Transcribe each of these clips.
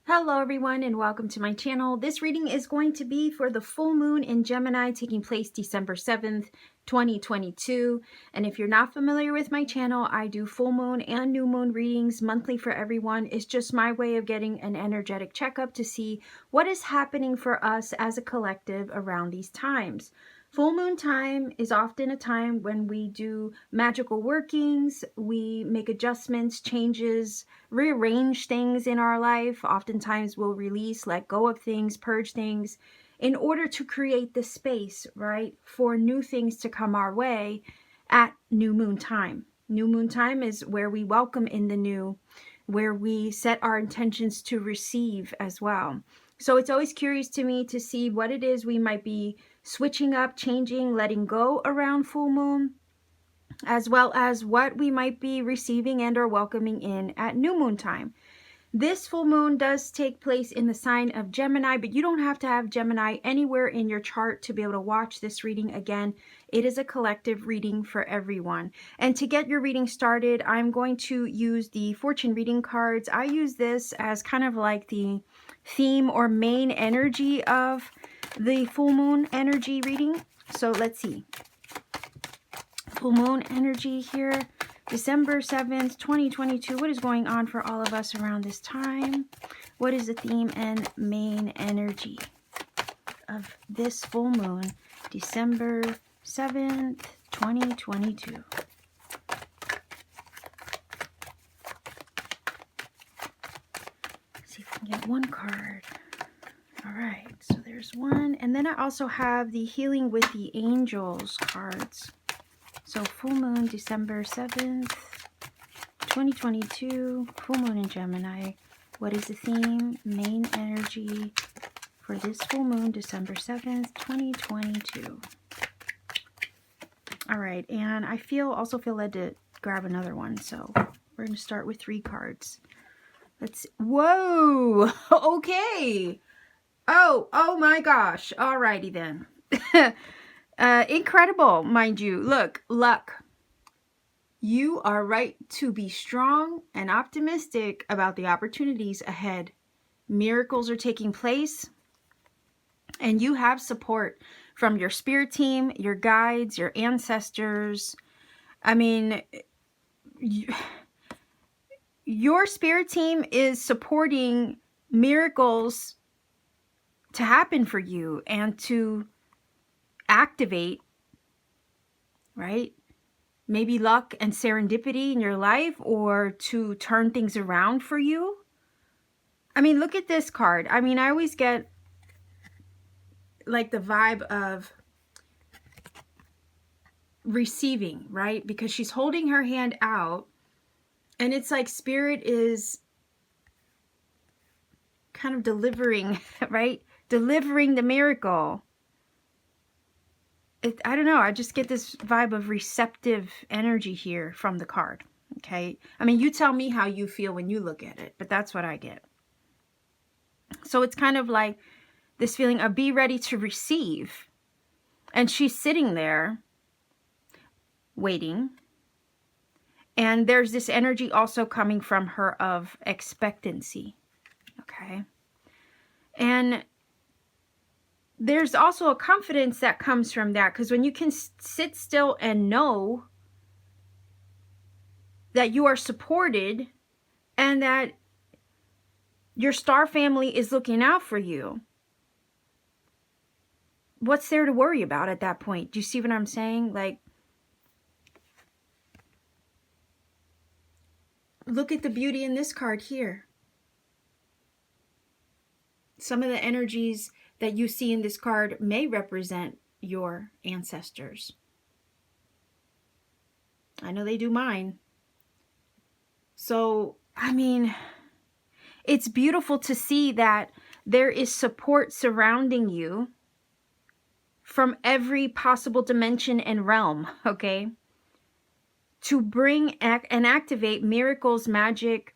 Hello everyone and welcome to my channel. This reading is going to be for the full moon in Gemini taking place December 7th, 2022. And if you're not familiar with my channel, I do full moon and new moon readings monthly for everyone. It's just my way of getting an energetic checkup to see what is happening for us as a collective around these times. Full moon time is often a time when we do magical workings, we make adjustments, changes, rearrange things in our life. Oftentimes we'll release, let go of things, purge things in order to create the space, right, for new things to come our way at new moon time. New moon time is where we welcome in the new, where we set our intentions to receive as well. So it's always curious to me to see what it is we might be switching up, changing, letting go around full moon, as well as what we might be receiving and or welcoming in at new moon time. This full moon does take place in the sign of Gemini, but you don't have to have Gemini anywhere in your chart to be able to watch this reading. Again, it is a collective reading for everyone. And to get your reading started, I'm going to use the fortune reading cards. I use this as kind of like the theme or main energy of the full moon energy reading. So let's see. Full moon energy here. December 7th, 2022. What is going on for all of us around this time? What is the theme and main energy of this full moon, December 7th, 2022? Let's see if I can get one card. All right, so there's one. And then I also have the Healing with the Angels cards. So full moon, December 7th, 2022, full moon in Gemini. What is the theme, main energy for this full moon, December 7th, 2022? All right, and I also feel led to grab another one. So we're going to start with 3 cards. Let's, whoa, okay. Oh my gosh. All righty then. Incredible, mind you. Look, luck. You are right to be strong and optimistic about the opportunities ahead. Miracles are taking place, and you have support from your spirit team, your guides, your ancestors. I mean, your spirit team is supporting miracles to happen for you and to activate, right? Maybe luck and serendipity in your life, or to turn things around for you. I mean, look at this card. I mean, I always get like the vibe of receiving, right? Because she's holding her hand out, and it's like spirit is kind of delivering, right? Delivering the miracle. I don't know, I just get this vibe of receptive energy here from the card, okay? I mean, you tell me how you feel when you look at it, but that's what I get. So it's kind of like this feeling of be ready to receive. And she's sitting there waiting. And there's this energy also coming from her of expectancy, okay? And there's also a confidence that comes from that, because when you can sit still and know that you are supported and that your star family is looking out for you, what's there to worry about at that point? Do you see what I'm saying? Like, look at the beauty in this card here. Some of the energies that you see in this card may represent your ancestors. I know they do mine. So, I mean, it's beautiful to see that there is support surrounding you from every possible dimension and realm, okay? To bring and activate miracles, magic,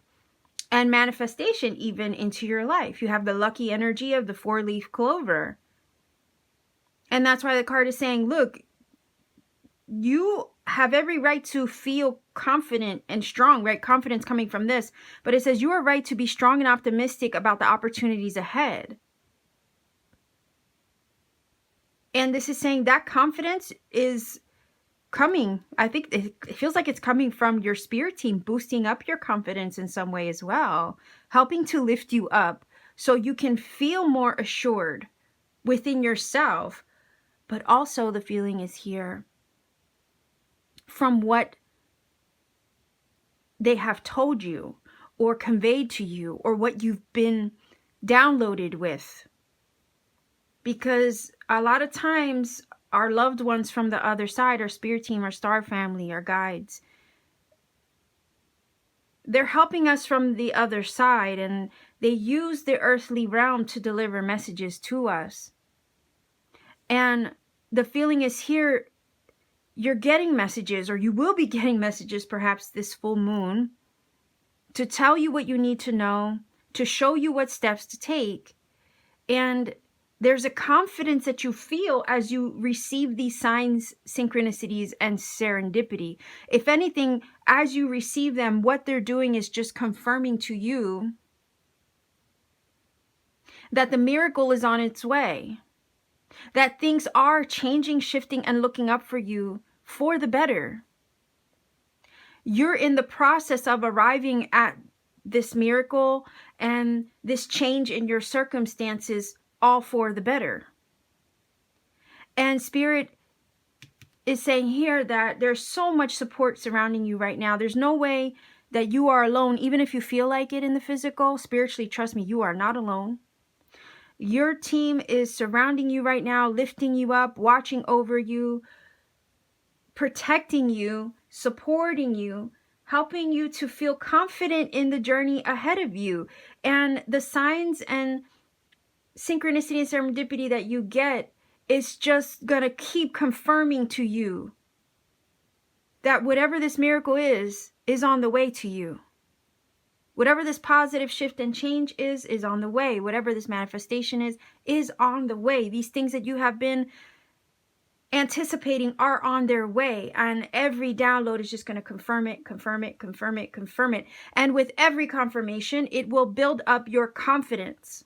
and manifestation even into your life. You have the lucky energy of the 4-leaf clover. And that's why the card is saying, look, you have every right to feel confident and strong, right? Confidence coming from this. But it says you are right to be strong and optimistic about the opportunities ahead. And this is saying that confidence is coming. I think it feels like it's coming from your spirit team, boosting up your confidence in some way as well, helping to lift you up so you can feel more assured within yourself. But also the feeling is here from what they have told you or conveyed to you or what you've been downloaded with. Because a lot of times our loved ones from the other side, our spirit team, our star family, our guides, they're helping us from the other side, and they use the earthly realm to deliver messages to us. And the feeling is here, you're getting messages, or you will be getting messages perhaps this full moon, to tell you what you need to know, to show you what steps to take. And there's a confidence that you feel as you receive these signs, synchronicities, and serendipity. If anything, as you receive them, what they're doing is just confirming to you that the miracle is on its way, that things are changing, shifting, and looking up for you for the better. You're in the process of arriving at this miracle and this change in your circumstances, all for the better. And Spirit is saying here that there's so much support surrounding you right now. There's no way that you are alone, even if you feel like it in the physical. Spiritually, trust me, you are not alone. Your team is surrounding you right now, lifting you up, watching over you, protecting you, supporting you, helping you to feel confident in the journey ahead of you. And the signs and synchronicity and serendipity that you get is just going to keep confirming to you that whatever this miracle is on the way to you. Whatever this positive shift and change is on the way. Whatever this manifestation is on the way. These things that you have been anticipating are on their way, and every download is just going to confirm it, confirm it, confirm it, confirm it. And with every confirmation, it will build up your confidence,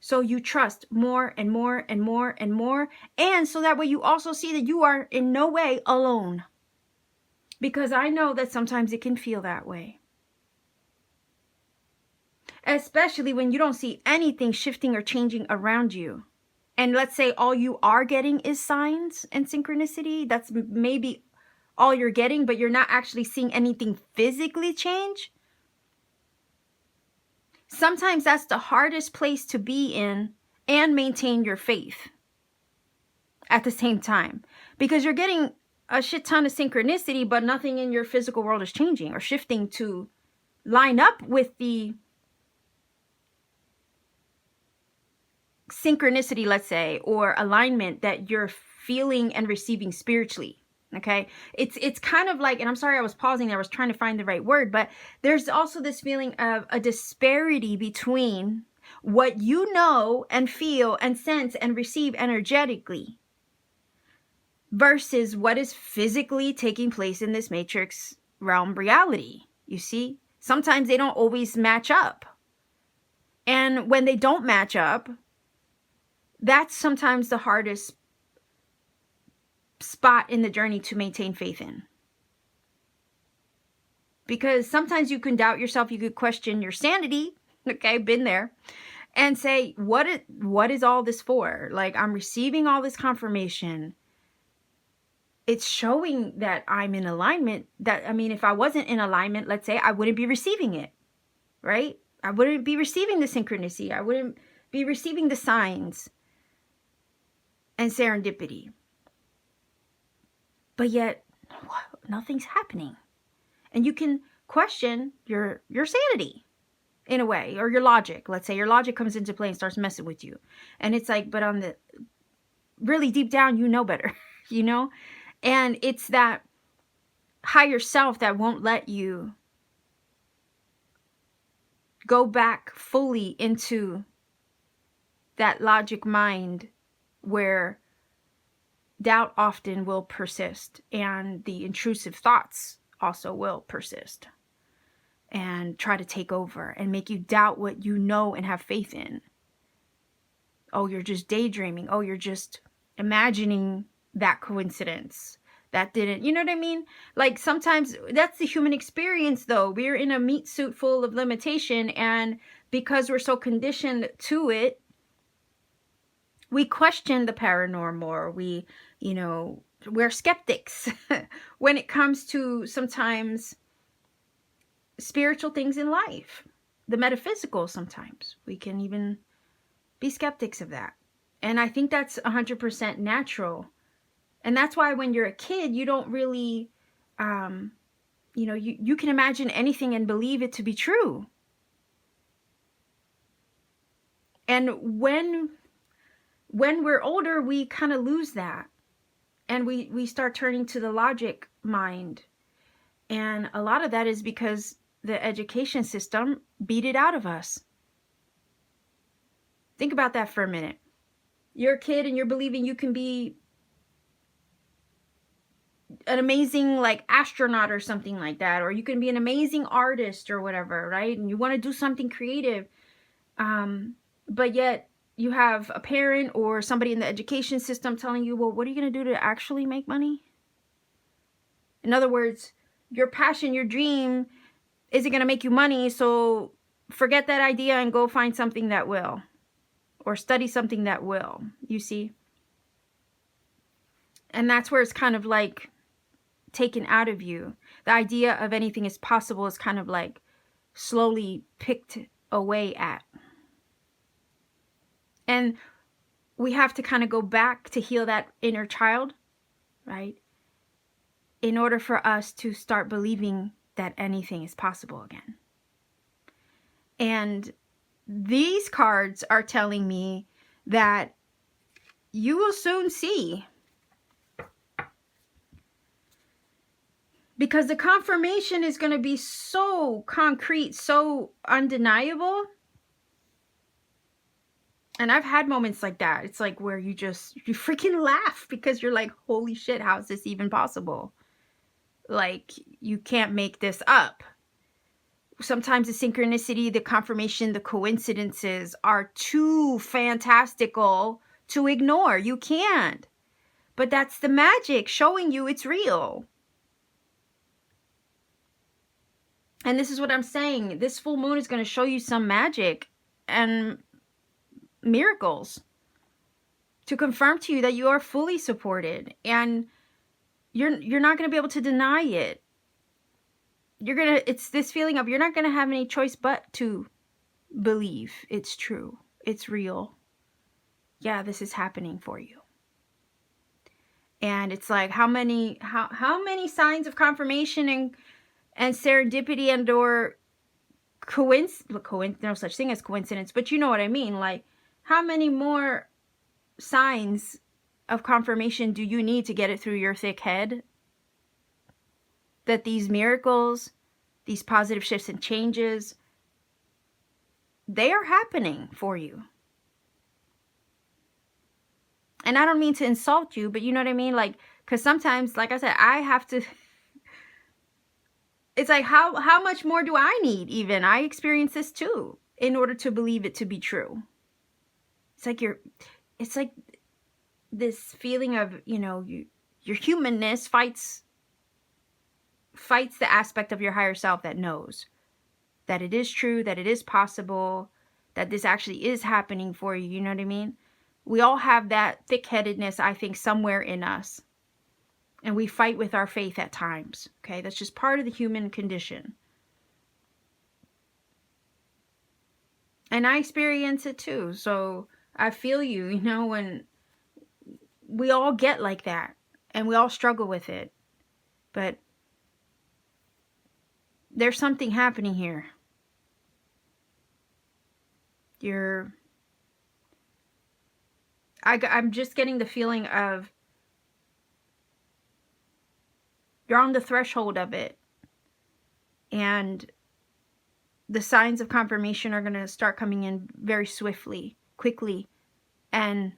so you trust more and more and more and more, and so that way you also see that you are in no way alone, because I know that sometimes it can feel that way, especially when you don't see anything shifting or changing around you. And let's say all you are getting is signs and synchronicity. That's maybe all you're getting, but you're not actually seeing anything physically change. Sometimes that's the hardest place to be in and maintain your faith at the same time. Because you're getting a shit ton of synchronicity, but nothing in your physical world is changing or shifting to line up with the synchronicity, let's say, or alignment that you're feeling and receiving spiritually. Okay, it's kind of like, and I'm sorry I was pausing there, I was trying to find the right word, but there's also this feeling of a disparity between what you know and feel and sense and receive energetically versus what is physically taking place in this matrix realm reality. You see, sometimes they don't always match up, and when they don't match up, that's sometimes the hardest spot in the journey to maintain faith in. Because sometimes you can doubt yourself, you could question your sanity, okay, been there, and say, what is all this for? Like, I'm receiving all this confirmation. It's showing that I'm in alignment. That, I mean, if I wasn't in alignment, let's say, I wouldn't be receiving it, right? I wouldn't be receiving the synchronicity. I wouldn't be receiving the signs and serendipity. But yet, nothing's happening. And you can question your sanity in a way, or your logic. Let's say your logic comes into play and starts messing with you. And it's like, but on the really deep down, you know better, you know? And it's that higher self that won't let you go back fully into that logic mind where doubt often will persist, and the intrusive thoughts also will persist and try to take over and make you doubt what you know and have faith in. Oh, you're just daydreaming. Oh, you're just imagining that coincidence. That didn't, you know what I mean? Like sometimes that's the human experience though. We're in a meat suit full of limitation, and because we're so conditioned to it, we question the paranormal, or we, you know, we're skeptics when it comes to sometimes spiritual things in life, the metaphysical. Sometimes we can even be skeptics of that. And I think that's 100% natural. And that's why when you're a kid, you don't really, you know, you can imagine anything and believe it to be true. And when we're older, we kind of lose that. And we start turning to the logic mind. And a lot of that is because the education system beat it out of us. Think about that for a minute. You're a kid and you're believing you can be an amazing like astronaut or something like that, or you can be an amazing artist or whatever, right? And you want to do something creative, but yet you have a parent or somebody in the education system telling you, well, what are you going to do to actually make money? In other words, your passion, your dream isn't going to make you money, so forget that idea and go find something that will, or study something that will, you see? And that's where it's kind of like taken out of you. The idea of anything is possible is kind of like slowly picked away at. And we have to kind of go back to heal that inner child, right? In order for us to start believing that anything is possible again. And these cards are telling me that you will soon see. Because the confirmation is going to be so concrete, so undeniable. And I've had moments like that. It's like where you freaking laugh because you're like, holy shit, how is this even possible? Like, you can't make this up. Sometimes the synchronicity, the confirmation, the coincidences are too fantastical to ignore. You can't. But that's the magic, showing you it's real. And this is what I'm saying. This full moon is going to show you some magic and miracles to confirm to you that you are fully supported, and you're not going to be able to deny it. It's this feeling of you're not going to have any choice but to believe it's true. It's real. Yeah, this is happening for you. And it's like how many signs of confirmation and serendipity and or no such thing as coincidence, but you know what I mean. Like, how many more signs of confirmation do you need to get it through your thick head that these miracles, these positive shifts and changes, they are happening for you? And I don't mean to insult you, but you know what I mean? Like, because sometimes, like I said, I have to... It's like, how much more do I need even? I experience this too, in order to believe it to be true. It's like this feeling of, you know, your humanness fights the aspect of your higher self that knows that it is true, that it is possible, that this actually is happening for you. You know what I mean? We all have that thick-headedness, I think, somewhere in us. And we fight with our faith at times. Okay, that's just part of the human condition. And I experience it too. So I feel you, you know, when we all get like that. And we all struggle with it. But there's something happening here. I'm just getting the feeling of you're on the threshold of it. And the signs of confirmation are going to start coming in very swiftly, quickly, and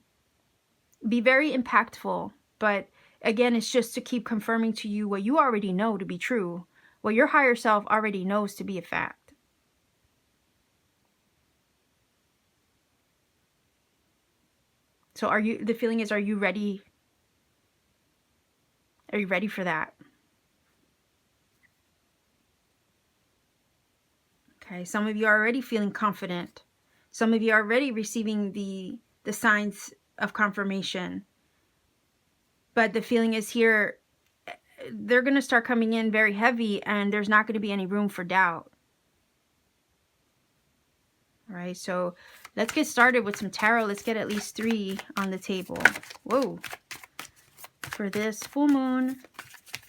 be very impactful But again, it's just to keep confirming to you what you already know to be true, what your higher self already knows to be a fact. So the feeling is, are you ready? Are you ready for that? Okay, some of you are already feeling confident. Some of you are already receiving the signs of confirmation. But the feeling is here, they're going to start coming in very heavy, and there's not going to be any room for doubt. All right, so let's get started with some tarot. Let's get at least 3 on the table. Whoa. For this full moon,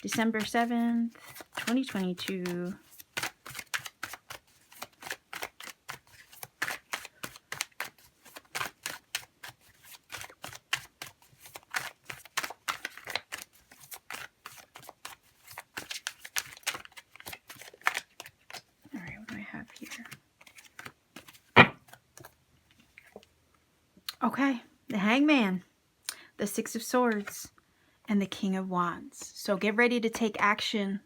December 7th, 2022. All right, what do I have here? Okay, the Hangman, the Six of Swords, and the King of Wands. So get ready to take action.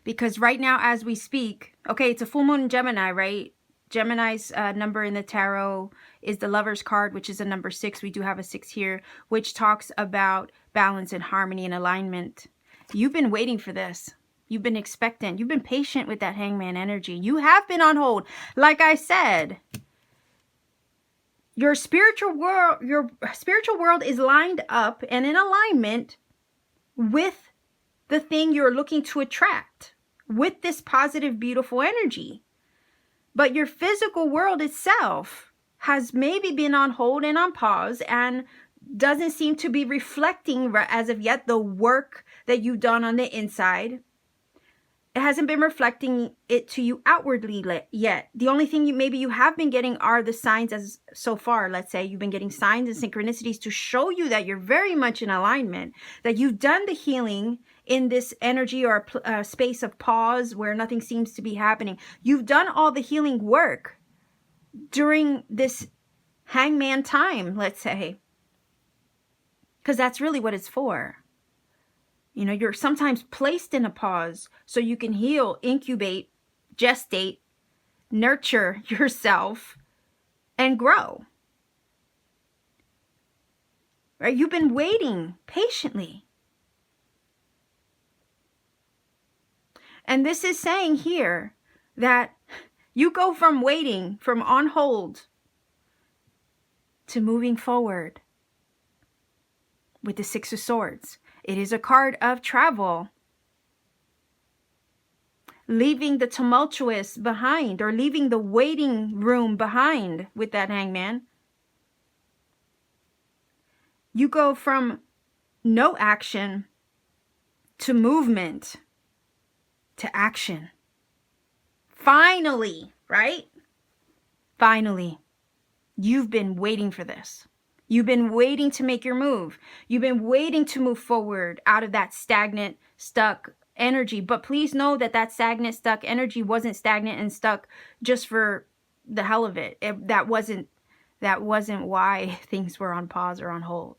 Because right now as we speak, okay, it's a full moon in Gemini, right? Gemini's number in the tarot is the Lover's card, which is a number 6. We do have a 6 here, which talks about balance and harmony and alignment. You've been waiting for this. You've been expectant. You've been patient with that Hangman energy. You have been on hold. Like I said, your spiritual world is lined up and in alignment with the thing you're looking to attract, with this positive, beautiful energy. But your physical world itself has maybe been on hold and on pause and doesn't seem to be reflecting as of yet the work that you've done on the inside. It hasn't been reflecting it to you outwardly yet. The only thing maybe you have been getting are the signs as so far. Let's say you've been getting signs and synchronicities to show you that you're very much in alignment, that you've done the healing in this energy or space of pause where nothing seems to be happening. You've done all the healing work during this Hangman time, let's say, because that's really what it's for. You know, you're sometimes placed in a pause so you can heal, incubate, gestate, nurture yourself, and grow. Right? You've been waiting patiently. And this is saying here that you go from waiting, from on hold, to moving forward with the Six of Swords. It is a card of travel. Leaving the tumultuous behind, or leaving the waiting room behind with that Hangman. You go from no action to movement to action. Finally, right? Finally. You've been waiting for this. You've been waiting to make your move. You've been waiting to move forward out of that stagnant, stuck energy. But please know that that stagnant, stuck energy wasn't stagnant and stuck just for the hell of it. That wasn't why things were on pause or on hold.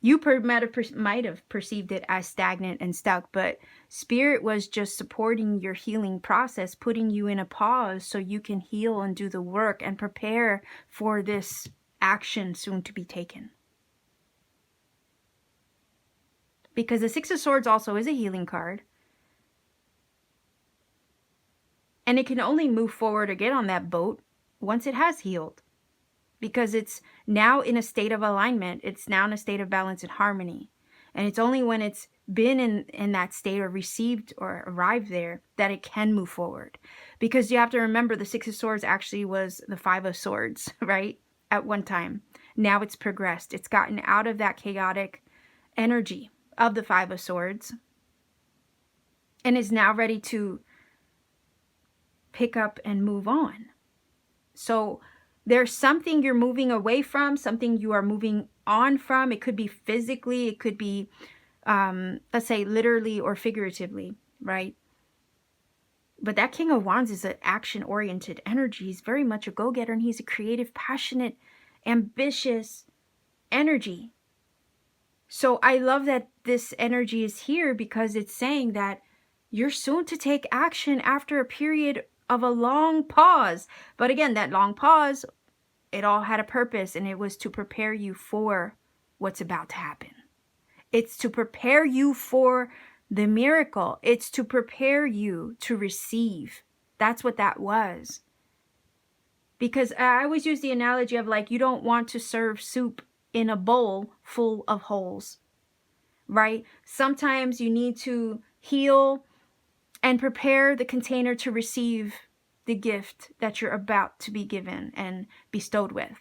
You might have perceived it as stagnant and stuck, but Spirit was just supporting your healing process, putting you in a pause so you can heal and do the work and prepare for this action soon to be taken. Because the Six of Swords also is a healing card. And it can only move forward or get on that boat once it has healed. Because it's now in a state of alignment. It's now in a state of balance and harmony. And it's only when it's been in that state or received or arrived there that it can move forward. Because you have to remember the Six of Swords actually was the Five of Swords, right? At one time. Now it's progressed. It's gotten out of that chaotic energy of the Five of Swords. And is now ready to pick up and move on. So there's something you're moving away from, something you are moving on from. It could be physically, it could be, let's say, literally or figuratively, right? But that King of Wands is an action-oriented energy. He's very much a go-getter, and he's a creative, passionate, ambitious, energy. So I love that this energy is here because it's saying that you're soon to take action after a period of a long pause. But again, that long pause, it all had a purpose, and it was to prepare you for what's about to happen. It's to prepare you for the miracle. It's to prepare you to receive. That's what that was. Because I always use the analogy of like, you don't want to serve soup in a bowl full of holes, right? Sometimes you need to heal and prepare the container to receive the gift that you're about to be given and bestowed with.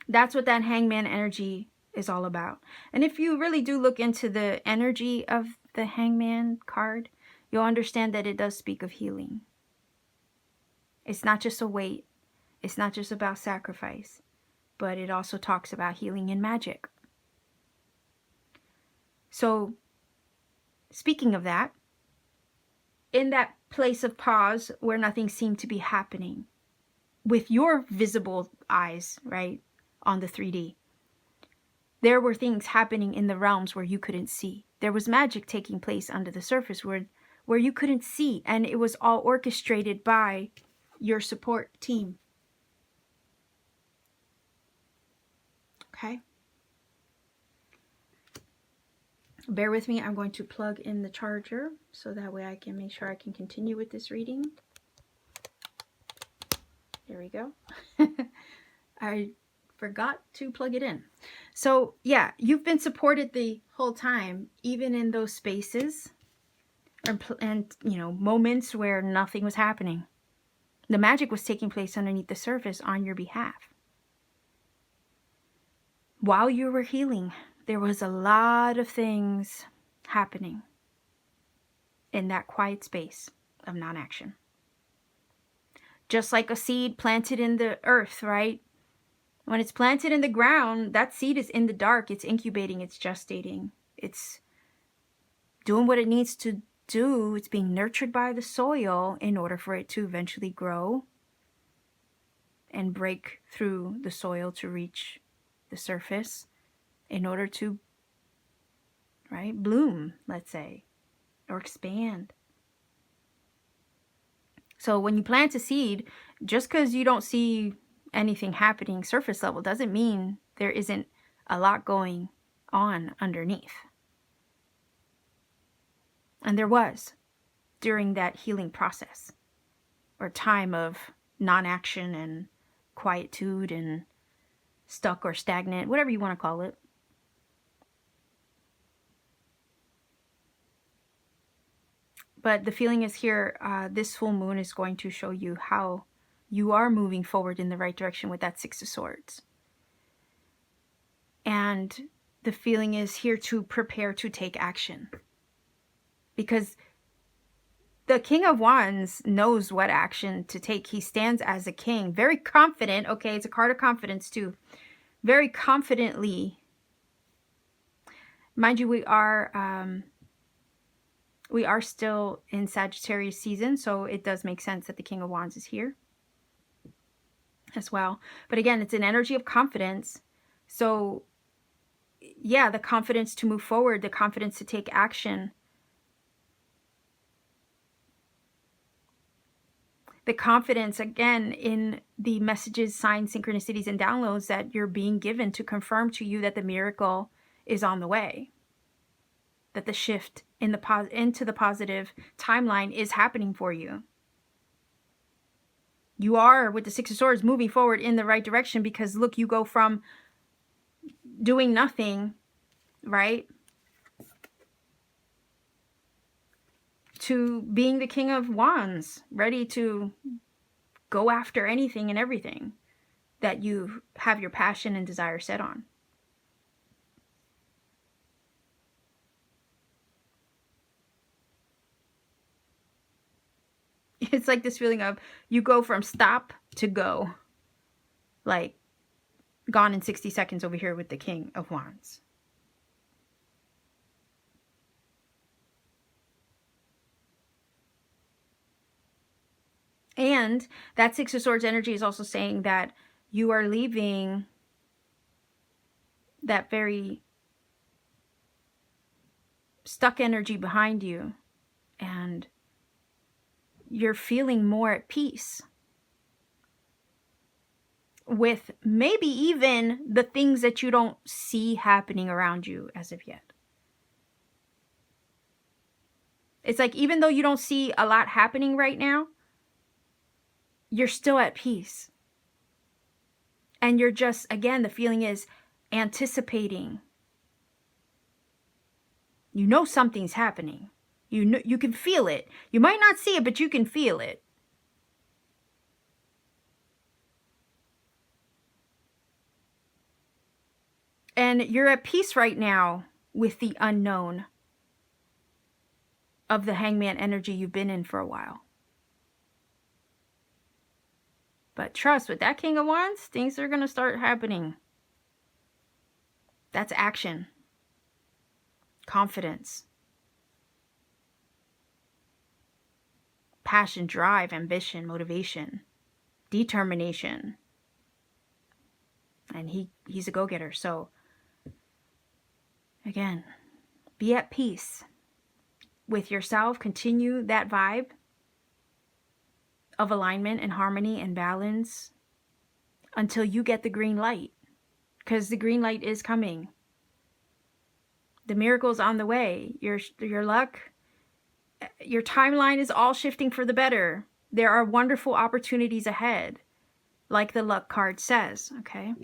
That's what that hangman energy is all about. And if you really do look into the energy of the hangman card, you'll understand that it does speak of healing. It's not just a weight. It's not just about sacrifice, but it also talks about healing and magic. So, speaking of that, in that place of pause where nothing seemed to be happening, with your visible eyes, right, on the 3D, there were things happening in the realms where you couldn't see. There was magic taking place under the surface where you couldn't see, and it was all orchestrated by your support team. Okay? Bear with me. I'm going to plug in the charger so that way I can make sure I can continue with this reading. There we go. I forgot to plug it in. So yeah, you've been supported the whole time, even in those spaces and you know, moments where nothing was happening. The magic was taking place underneath the surface on your behalf. While you were healing, there was a lot of things happening in that quiet space of non-action. Just like a seed planted in the earth, right? When it's planted in the ground, that seed is in the dark. It's incubating, it's gestating. It's doing what it needs to do. It's being nurtured by the soil in order for it to eventually grow and break through the soil to reach the surface in order to, right, bloom, let's say, or expand. So when you plant a seed, just because you don't see anything happening surface level doesn't mean there isn't a lot going on underneath. And there was during that healing process, or time of non-action and quietude and stuck or stagnant, whatever you want to call it. But the feeling is here, this full moon is going to show you how you are moving forward in the right direction with that Six of Swords. And the feeling is here to prepare to take action. Because the King of Wands knows what action to take. He stands as a king, very confident. Okay, it's a card of confidence too. Very confidently. Mind you, we are still in Sagittarius season, so it does make sense that the King of Wands is here as well. But again, it's an energy of confidence. So yeah, the confidence to move forward, the confidence to take action. The confidence, again, in the messages, signs, synchronicities, and downloads that you're being given to confirm to you that the miracle is on the way. That the shift in into the positive timeline is happening for you. You are, with the Six of Swords, moving forward in the right direction because, look, you go from doing nothing, right, to being the King of Wands, ready to go after anything and everything that you have your passion and desire set on. It's like this feeling of you go from stop to go. Like gone in 60 seconds over here with the King of Wands. And that Six of Swords energy is also saying that you are leaving that very stuck energy behind you, and you're feeling more at peace with maybe even the things that you don't see happening around you as of yet. It's like, even though you don't see a lot happening right now, you're still at peace. And you're just, again, the feeling is anticipating. You know something's happening. You know, you can feel it. You might not see it, but you can feel it. And you're at peace right now with the unknown of the hangman energy you've been in for a while. But trust, with that King of Wands, things are going to start happening. That's action. Confidence. Passion, drive, ambition, motivation, determination. And he's a go-getter. So, again, be at peace with yourself. Continue that vibe of alignment and harmony and balance until you get the green light. Because the green light is coming. The miracle's on the way. Your luck, your timeline is all shifting for the better. There are wonderful opportunities ahead, like the luck card says, okay?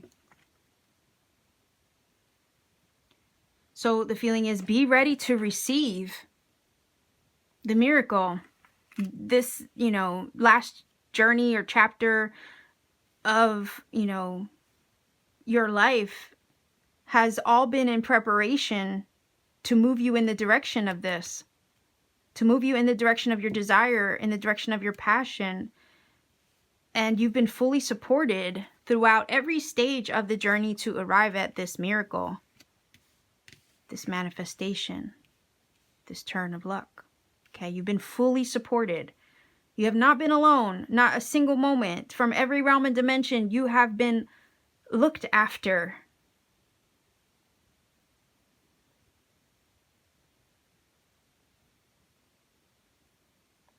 So the feeling is, be ready to receive the miracle. This, last journey or chapter of, your life has all been in preparation to move you in the direction of this, to move you in the direction of your desire, in the direction of your passion. And you've been fully supported throughout every stage of the journey to arrive at this miracle, this manifestation, this turn of luck. Okay, you've been fully supported. You have not been alone, not a single moment. From every realm and dimension, you have been looked after.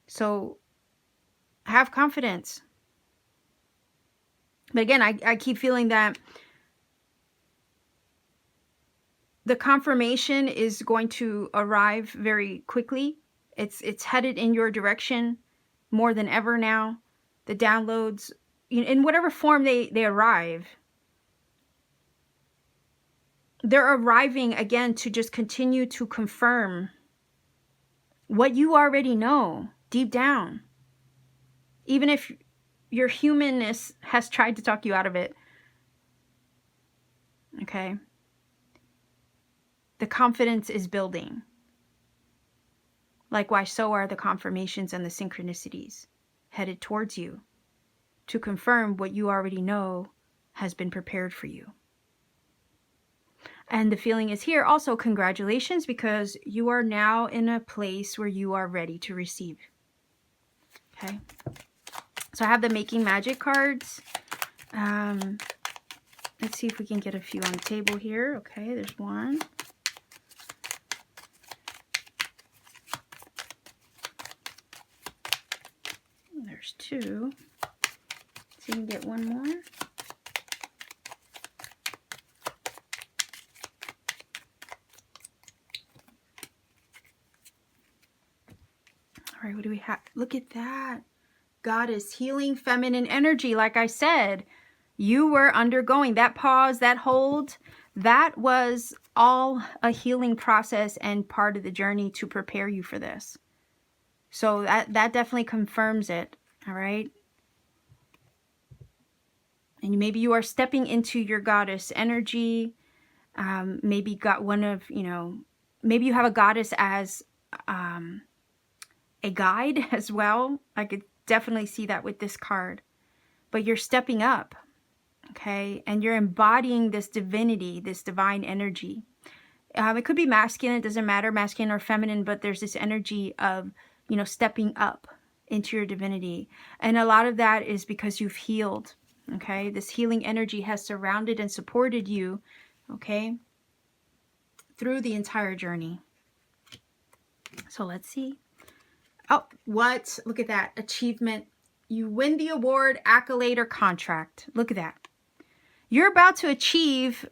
So have confidence. But again, I keep feeling that the confirmation is going to arrive very quickly. It's headed in your direction more than ever now. The downloads, in whatever form they arrive, they're arriving again to just continue to confirm what you already know deep down. Even if your humanness has tried to talk you out of it. Okay? The confidence is building. Likewise, so are the confirmations and the synchronicities headed towards you to confirm what you already know has been prepared for you. And the feeling is here also, congratulations, because you are now in a place where you are ready to receive. Okay. So I have the Making Magic cards. Let's see if we can get a few on the table here. Okay, there's one. There's two. See if we can get one more. All right, what do we have? Look at that. Goddess, healing feminine energy. Like I said, you were undergoing that pause, that hold. That was all a healing process and part of the journey to prepare you for this. So that definitely confirms it. All right. And maybe you are stepping into your goddess energy. Maybe got one of, maybe you have a goddess as a guide as well. I could definitely see that with this card. But you're stepping up, okay? And you're embodying this divinity, this divine energy. It could be masculine, it doesn't matter, masculine or feminine, but there's this energy of, stepping up into your divinity. And a lot of that is because you've healed. Okay, this healing energy has surrounded and supported you, okay, through the entire journey. So let's see. Oh, what? Look at that. Achievement. You win the award, accolade, or contract. Look at that. You're about to achieve,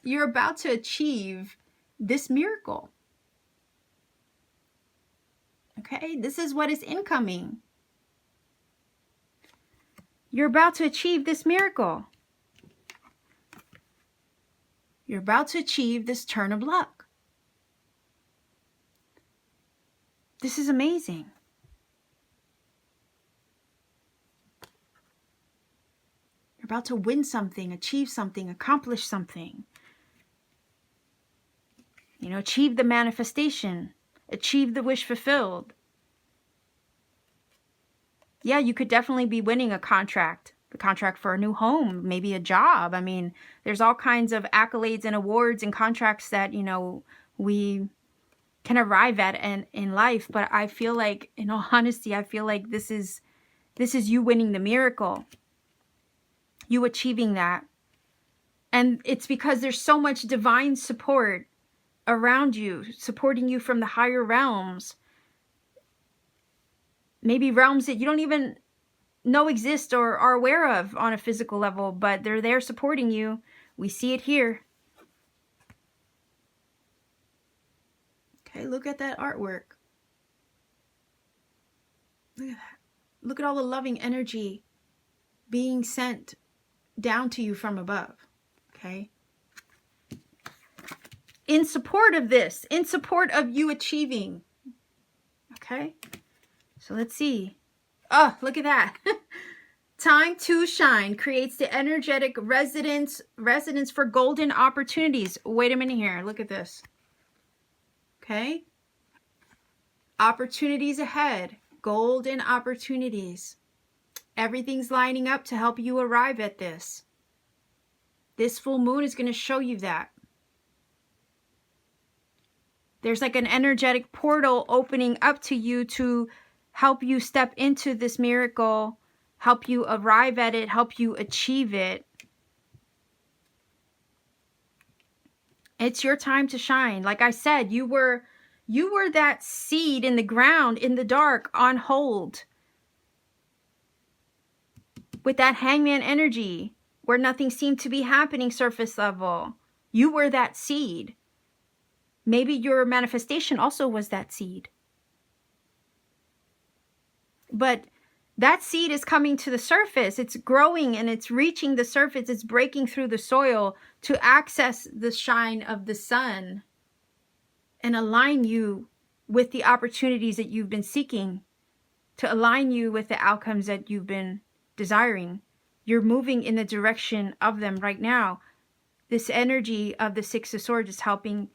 you're about to achieve this miracle. Okay, this is what is incoming. You're about to achieve this miracle. You're about to achieve this turn of luck. This is amazing. You're about to win something, achieve something, accomplish something. You know, achieve the manifestation, achieve the wish fulfilled. Yeah, you could definitely be winning a contract for a new home, maybe a job. I mean, there's all kinds of accolades and awards and contracts that, you know, we can arrive at in life. But I feel like, in all honesty, I feel like this is you winning the miracle, you achieving that. And it's because there's so much divine support around you, supporting you from the higher realms. Maybe realms that you don't even know exist or are aware of on a physical level, but they're there supporting you. We see it here. Okay, look at that artwork. Look at that. Look at all the loving energy being sent down to you from above. Okay. In support of this, in support of you achieving. Okay. So let's see. Oh, look at that. Time to shine creates the energetic resonance for golden opportunities. Wait a minute here. Look at this. Okay. Opportunities ahead. Golden opportunities. Everything's lining up to help you arrive at this. This full moon is going to show you that. There's like an energetic portal opening up to you to help you step into this miracle, help you arrive at it, help you achieve it. It's your time to shine. Like I said, you were that seed in the ground, in the dark, on hold. With that hangman energy, where nothing seemed to be happening surface level. You were that seed. Maybe your manifestation also was that seed. But that seed is coming to the surface. It's growing and it's reaching the surface. It's breaking through the soil to access the shine of the sun and align you with the opportunities that you've been seeking, to align you with the outcomes that you've been desiring. You're moving in the direction of them right now. This energy of the Six of Swords is helping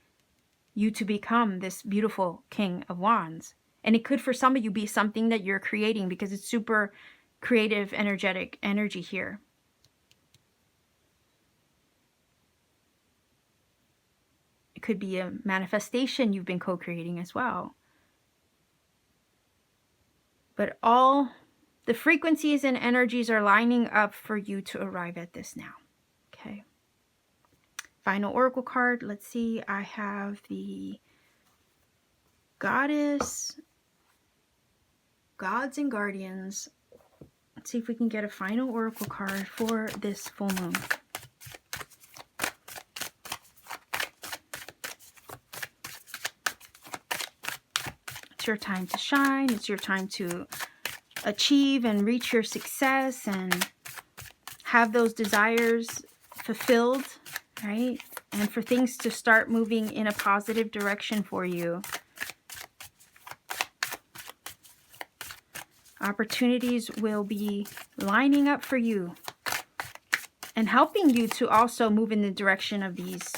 you to become this beautiful King of Wands. And it could, for some of you, be something that you're creating, because it's super creative, energetic energy here. It could be a manifestation you've been co-creating as well. But all the frequencies and energies are lining up for you to arrive at this now. Okay. Final oracle card. Let's see. I have the Goddess, Gods and Guardians. Let's see if we can get a final oracle card for this full moon. It's your time to shine. It's your time to achieve and reach your success and have those desires fulfilled, right? And for things to start moving in a positive direction for you. Opportunities will be lining up for you and helping you to also move in the direction of these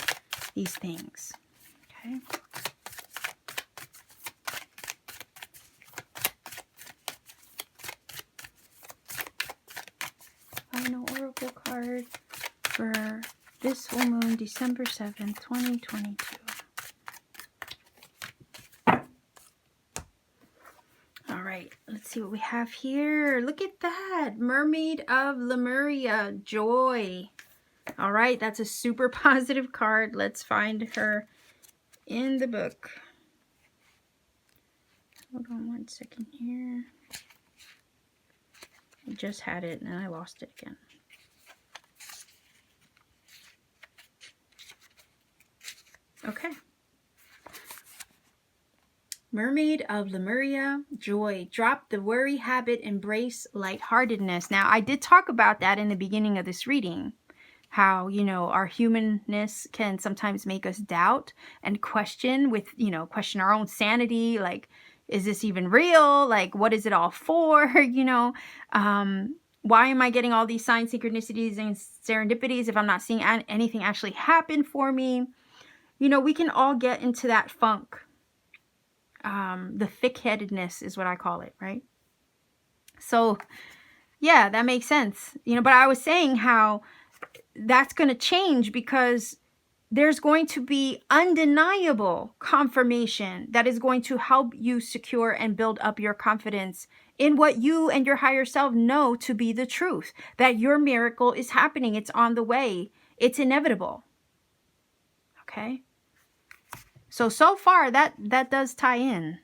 things. Okay. Final oracle card for this full moon, December 7th, 2022. let's see what we have here. Look at that. Mermaid of Lemuria, joy. All right, that's a super positive card. Let's find her in the book. Hold on one second here. I just had it and I lost it again. Okay. Mermaid of Lemuria, joy. Drop the worry habit, embrace lightheartedness. Now, I did talk about that in the beginning of this reading. How, you know, our humanness can sometimes make us doubt and question with, you know, question our own sanity. Like, is this even real? Like, what is it all for? You know, why am I getting all these signs, synchronicities, and serendipities if I'm not seeing anything actually happen for me? You know, we can all get into that funk. The thick-headedness is what I call it, right? So, yeah, that makes sense. You know, but I was saying how that's going to change because there's going to be undeniable confirmation that is going to help you secure and build up your confidence in what you and your higher self know to be the truth, that your miracle is happening. It's on the way. It's inevitable. Okay. So far that does tie in.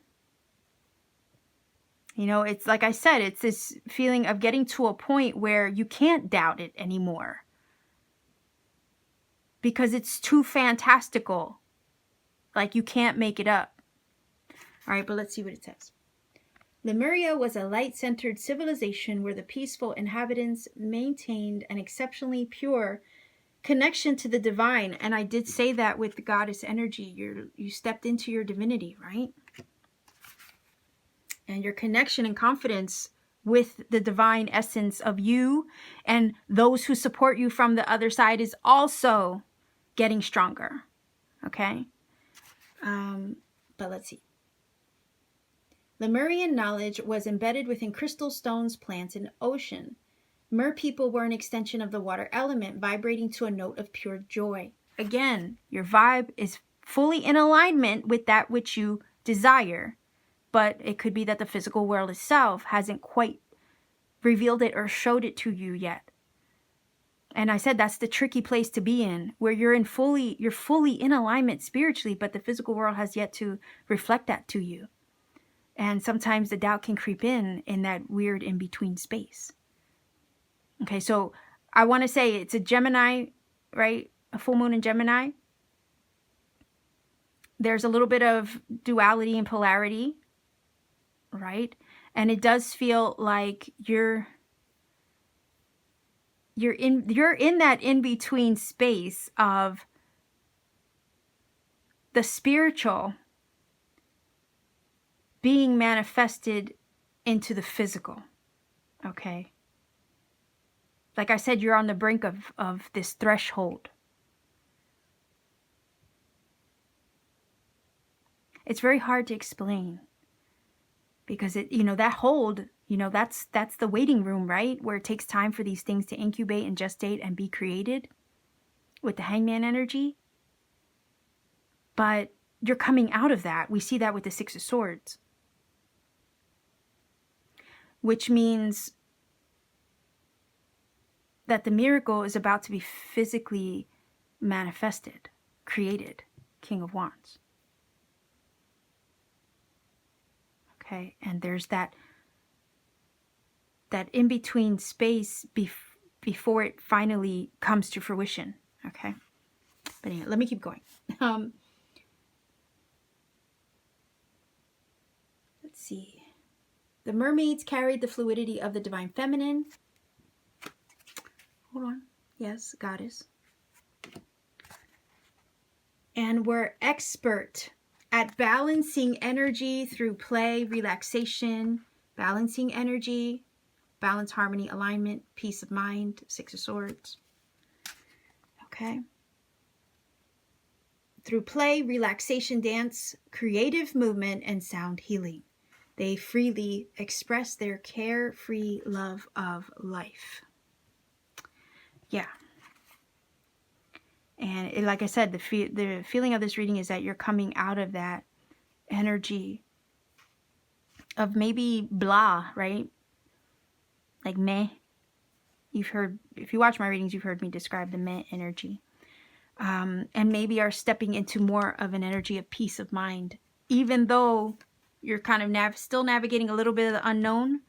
You know, it's like I said, it's this feeling of getting to a point where you can't doubt it anymore. Because it's too fantastical. Like you can't make it up. All right, but let's see what it says. Lemuria was a light-centered civilization where the peaceful inhabitants maintained an exceptionally pure connection to the divine. And I did say that with the goddess energy. You stepped into your divinity, right? And your connection and confidence with the divine essence of you and those who support you from the other side is also getting stronger. Okay. But let's see. Lemurian knowledge was embedded within crystal stones, plants, and ocean. Mer people were an extension of the water element, vibrating to a note of pure joy. Again, your vibe is fully in alignment with that which you desire, but it could be that the physical world itself hasn't quite revealed it or showed it to you yet. And I said that's the tricky place to be in, where you're fully in alignment spiritually, but the physical world has yet to reflect that to you. And sometimes the doubt can creep in that weird in-between space. Okay, so I want to say it's a Gemini, right? A full moon in Gemini. There's a little bit of duality and polarity, right? And it does feel like you're in that in-between space of the spiritual being manifested into the physical. Okay. Like I said, you're on the brink of this threshold. It's very hard to explain because it, you know, that hold, you know, that's the waiting room, right? Where it takes time for these things to incubate and gestate and be created with the hangman energy. But you're coming out of that. We see that with the Six of Swords. Which means that the miracle is about to be physically manifested, created. King of Wands. Okay, and there's that in-between space before it finally comes to fruition. Okay, but anyway, let me keep going. Let's see. The mermaids carried the fluidity of the divine feminine. Hold on. Yes, goddess. And were expert at balancing energy through play, relaxation, balancing energy, balance, harmony, alignment, peace of mind, Six of Swords. Okay. Through play, relaxation, dance, creative movement, and sound healing. They freely express their carefree love of life. Yeah. And like I said, the feeling of this reading is that you're coming out of that energy of maybe blah, right? Like meh. You've heard, if you watch my readings, you've heard me describe the meh energy. And maybe are stepping into more of an energy of peace of mind, even though you're kind of still navigating a little bit of the unknown,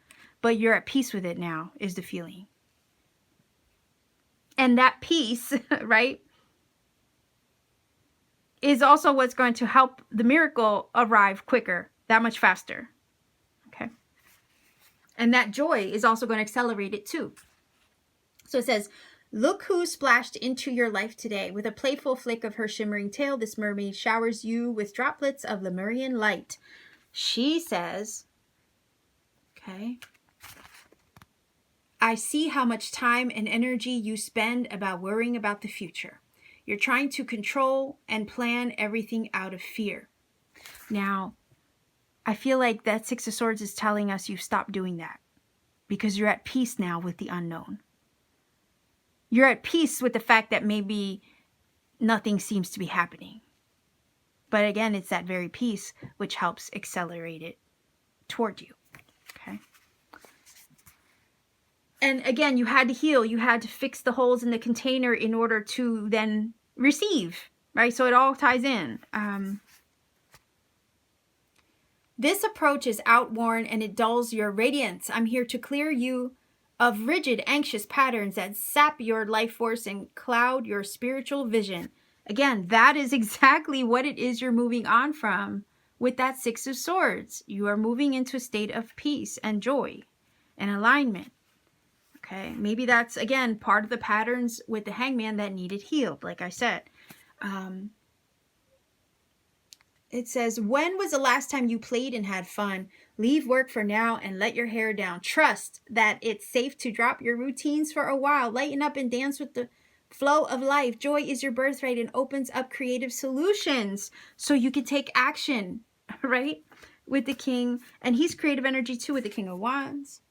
but you're at peace with it now, is the feeling. And that peace, right, is also what's going to help the miracle arrive quicker, that much faster. Okay. And that joy is also going to accelerate it too. So it says, look who splashed into your life today. With a playful flick of her shimmering tail, this mermaid showers you with droplets of Lemurian light. She says, okay, I see how much time and energy you spend about worrying about the future. You're trying to control and plan everything out of fear. Now, I feel like that Six of Swords is telling us you stop doing that because you're at peace now with the unknown. You're at peace with the fact that maybe nothing seems to be happening. But again, it's that very peace which helps accelerate it toward you. Okay. And again, you had to heal. You had to fix the holes in the container in order to then receive, right? So it all ties in. This approach is outworn and it dulls your radiance. I'm here to clear you of rigid, anxious patterns that sap your life force and cloud your spiritual vision. Again, that is exactly what it is you're moving on from with that Six of Swords. You are moving into a state of peace and joy and alignment. Okay, maybe that's, again, part of the patterns with the Hangman that needed healed, like I said. It says, when was the last time you played and had fun? Leave work for now and let your hair down. Trust that it's safe to drop your routines for a while. Lighten up and dance with the flow of life. Joy is your birthright and opens up creative solutions so you can take action, right? With the King. And he's creative energy too with the King of Wands.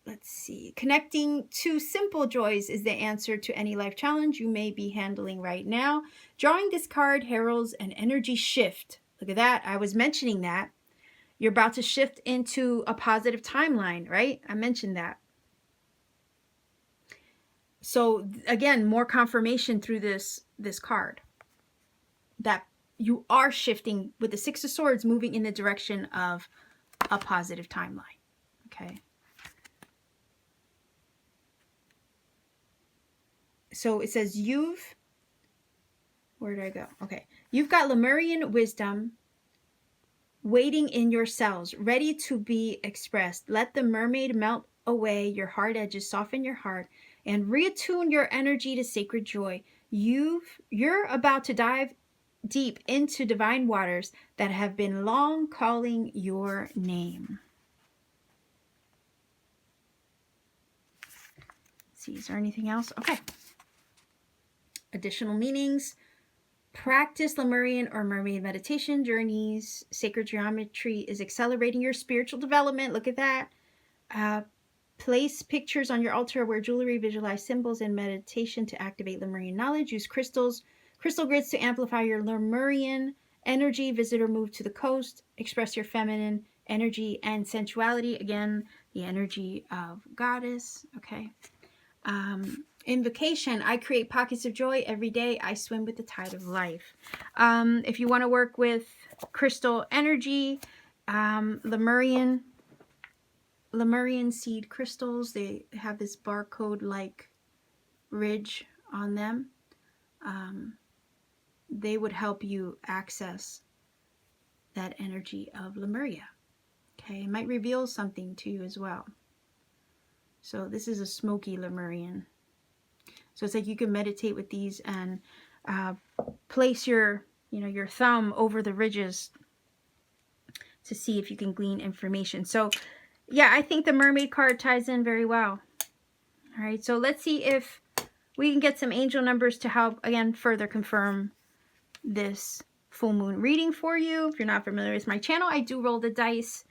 Let's see. Connecting to simple joys is the answer to any life challenge you may be handling right now. Drawing this card heralds an energy shift. Look at that. I was mentioning that. You're about to shift into a positive timeline, right? I mentioned that. So again, more confirmation through this card that you are shifting with the Six of Swords, moving in the direction of a positive timeline. Okay. So it says where did I go? Okay. You've got Lemurian wisdom waiting in your cells, ready to be expressed. Let the mermaid melt away your hard edges, soften your heart, and reattune your energy to sacred joy. You're about to dive deep into divine waters that have been long calling your name. Let's see, is there anything else? Okay. Additional meanings. Practice Lemurian or mermaid meditation journeys. Sacred geometry is accelerating your spiritual development. Look at that. Place pictures on your altar, wear jewelry, visualize symbols in meditation to activate Lemurian knowledge. Use crystal grids to amplify your Lemurian energy. Visit or move to the coast. Express your feminine energy and sensuality. Again, the energy of goddess. Okay. Invocation. I create pockets of joy every day. I swim with the tide of life. If you want to work with crystal energy, Lemurian seed crystals, they have this barcode like ridge on them. They would help you access that energy of Lemuria. Okay, it might reveal something to you as well. So this is a smoky Lemurian. So it's like you can meditate with these and place your thumb over the ridges to see if you can glean information. So yeah, I think the mermaid card ties in very well. All right, so let's see if we can get some angel numbers to help, again, further confirm this full moon reading for you. If you're not familiar with my channel, I do roll the dice.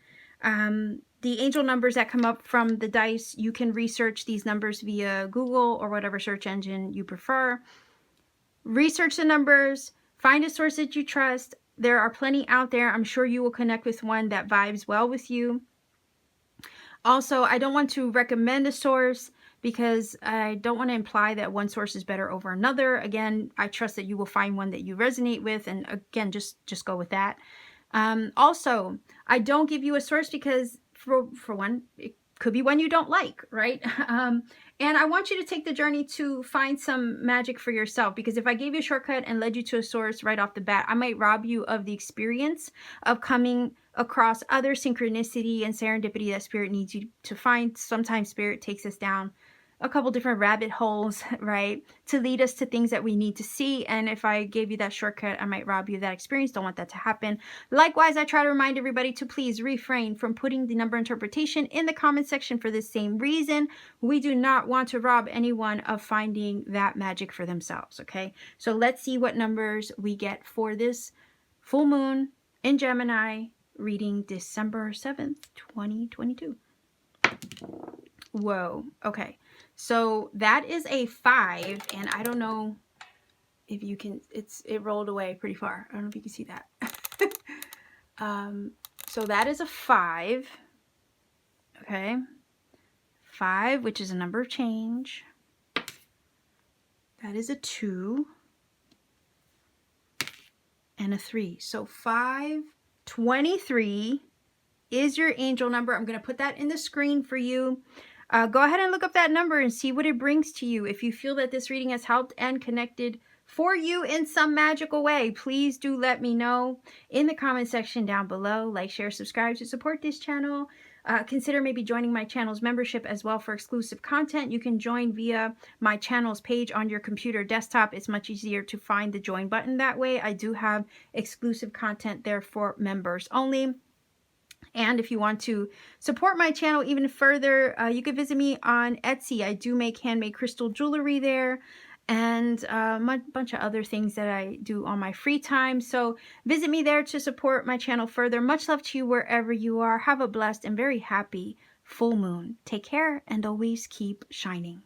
The angel numbers that come up from the dice, you can research these numbers via Google or whatever search engine you prefer. Research the numbers, find a source that you trust, There are plenty out there. I'm sure you will connect with one that vibes well with you. Also, I don't want to recommend a source because I don't want to imply that one source is better over another. Again, I trust that you will find one that you resonate with, and again, just go with that. Also, I don't give you a source because for one, it could be one you don't like, right? And I want you to take the journey to find some magic for yourself, because if I gave you a shortcut and led you to a source right off the bat, I might rob you of the experience of coming across other synchronicity and serendipity that Spirit needs you to find. Sometimes Spirit takes us down a couple different rabbit holes, right, to lead us to things that we need to see. And if I gave you that shortcut, I might rob you of that experience. Don't want that to happen. Likewise, I try to remind everybody to please refrain from putting the number interpretation in the comment section for the same reason. We do not want to rob anyone of finding that magic for themselves, okay? So let's see what numbers we get for this full moon in Gemini reading December 7th, 2022. Whoa, okay. So that is a 5, and I don't know if you can, it rolled away pretty far. I don't know if you can see that. So that is a 5. Okay. 5, which is a number of change. That is a 2. And a 3. So 523 is your angel number. I'm going to put that in the screen for you. Go ahead and look up that number and see what it brings to you. If you feel that this reading has helped and connected for you in some magical way, please do let me know in the comment section down below. Like, share, subscribe to support this channel. Consider maybe joining my channel's membership as well for exclusive content. You can join via my channel's page on your computer desktop. It's much easier to find the join button that way. I do have exclusive content there for members only. And if you want to support my channel even further, you can visit me on Etsy. I do make handmade crystal jewelry there, and a bunch of other things that I do on my free time. So visit me there to support my channel further. Much love to you wherever you are. Have a blessed and very happy full moon. Take care and always keep shining.